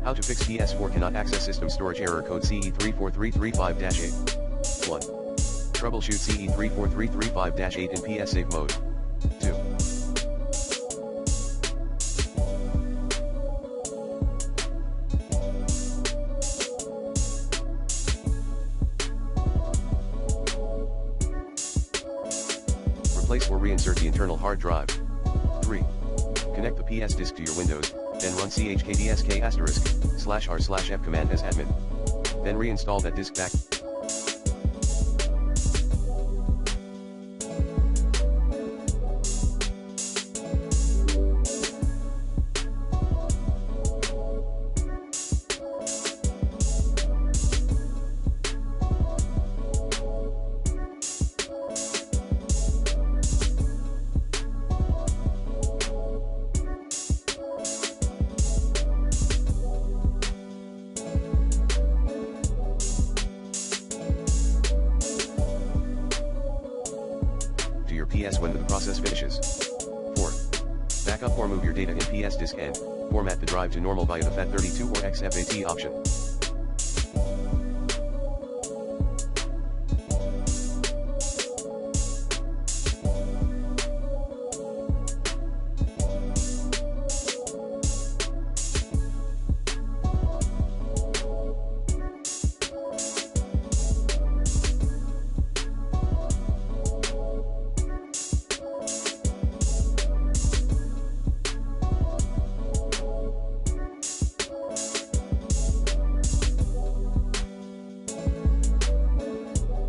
How to fix PS4 cannot access system storage error code CE-34335-8. 1. Troubleshoot CE-34335-8 in PS Save mode. 2. Replace or reinsert the internal hard drive. 3. Connect the PS disk to your Windows, then run chkdsk*/r/f command as admin. Then reinstall that disk back. Your PS when the process finishes. 4. Backup or move your data in PS disk and format the drive to normal via the FAT32 or XFAT option.